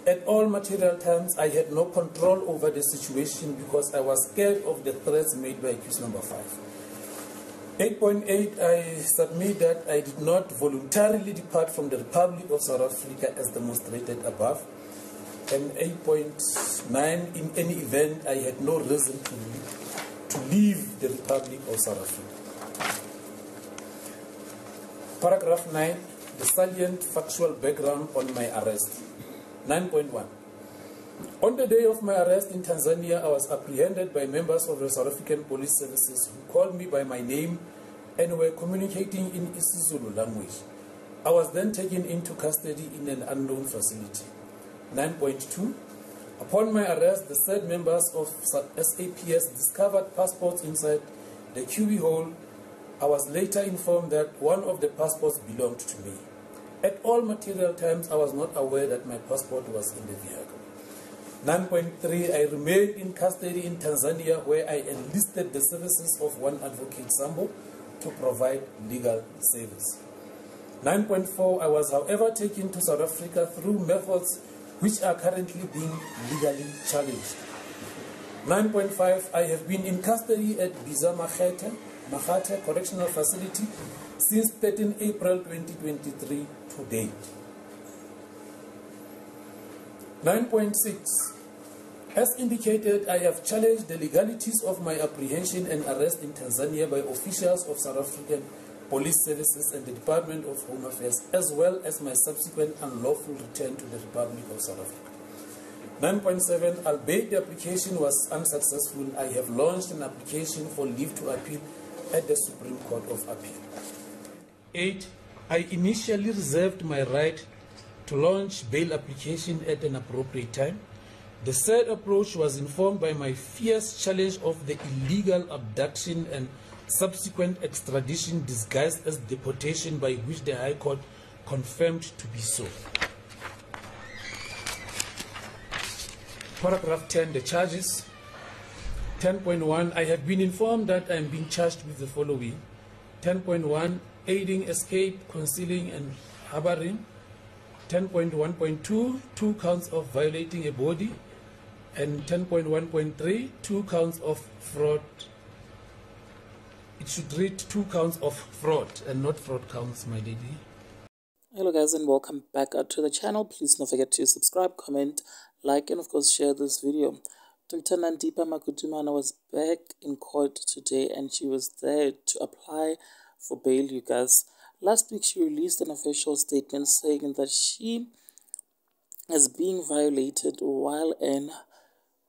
At all material times, I had no control over the situation because I was scared of the threats made by accused number 5. 8.8, I submit that I did not voluntarily depart from the Republic of South Africa as demonstrated above. And 8.9, in any event, I had no reason to leave the Republic of South Africa. Paragraph 9, the salient factual background on my arrest. 9.1. On the day of my arrest in Tanzania, I was apprehended by members of the South African Police Services who called me by my name and were communicating in isiZulu language. I was then taken into custody in an unknown facility. 9.2. Upon my arrest, the said members of SAPS discovered passports inside the cubby hole. I was later informed that one of the passports belonged to me. At all material times, I was not aware that my passport was in the vehicle. 9.3, I remained in custody in Tanzania, where I enlisted the services of one advocate, Sambo, to provide legal service. 9.4, I was, however, taken to South Africa through methods which are currently being legally challenged. 9.5, I have been in custody at Biza Makhate Correctional Facility since 13 April 2023 to date. 9.6. As indicated, I have challenged the legalities of my apprehension and arrest in Tanzania by officials of South African Police Services and the Department of Home Affairs, as well as my subsequent unlawful return to the Republic of South Africa. 9.7. Albeit the application was unsuccessful, I have launched an application for leave to appeal at the Supreme Court of Appeal. 8. I initially reserved my right to launch bail application at an appropriate time. The said approach was informed by my fierce challenge of the illegal abduction and subsequent extradition disguised as deportation, by which the High Court confirmed to be so. Paragraph 10, the charges. 10.1, I have been informed that I am being charged with the following. 10.1, aiding, escape, concealing and harboring. 10.1.2, 2 counts of violating a body. And 10.1.3, 2 counts of fraud. It should read 2 counts of fraud and not fraud counts, my lady. Hello guys, and welcome back to the channel. Please don't forget to subscribe, comment, like, and of course share this video. Dr. Nandipha was back in court today, and she was there to apply for bail, you guys. Last week she released an official statement saying that she is being violated while in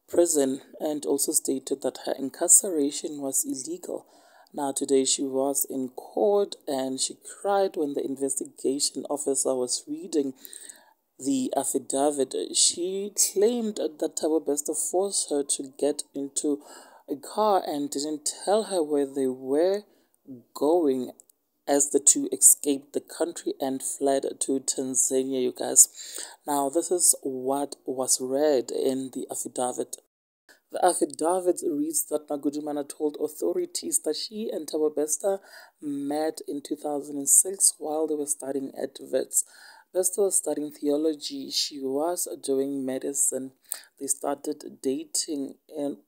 prison, and also stated that her incarceration was illegal. Now today she was in court and she cried when the investigation officer was reading the affidavit. She claimed that Thabo Bester forced her to get into a car and didn't tell her where they were going, as the two escaped the country and fled to Tanzania, you guys. Now, this is what was read in the affidavit. The affidavit reads that Magudumana told authorities that she and Thabo Bester met in 2006 while they were studying at Wits. Bester was studying theology. She was doing medicine. They started dating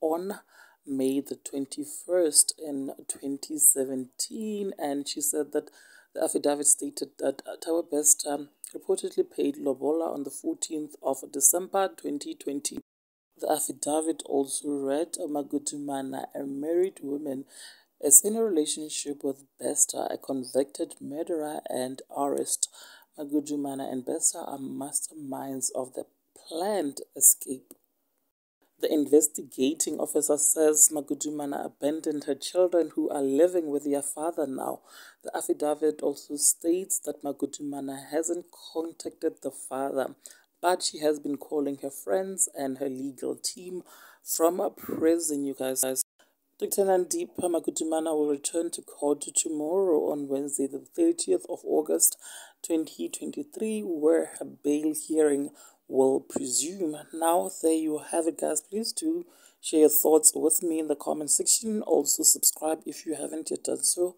on May the 21st in 2017, and she said that the affidavit stated that Thabo Bester reportedly paid lobola on the 14th of December 2020. The affidavit also read Magudumana, a married woman, is in a relationship with Bester, a convicted murderer and arrest. Magudumana and Bester are masterminds of the planned escape. The investigating officer says Magudumana abandoned her children, who are living with their father now. The affidavit also states that Magudumana hasn't contacted the father, but she has been calling her friends and her legal team from a prison, you guys. Dr. Nandipha Magudumana will return to court tomorrow on Wednesday, the 30th of August, 2023, where her bail hearing will presume. Now, there you have it, guys. Please do share your thoughts with me in the comment section. Also, subscribe if you haven't yet done so.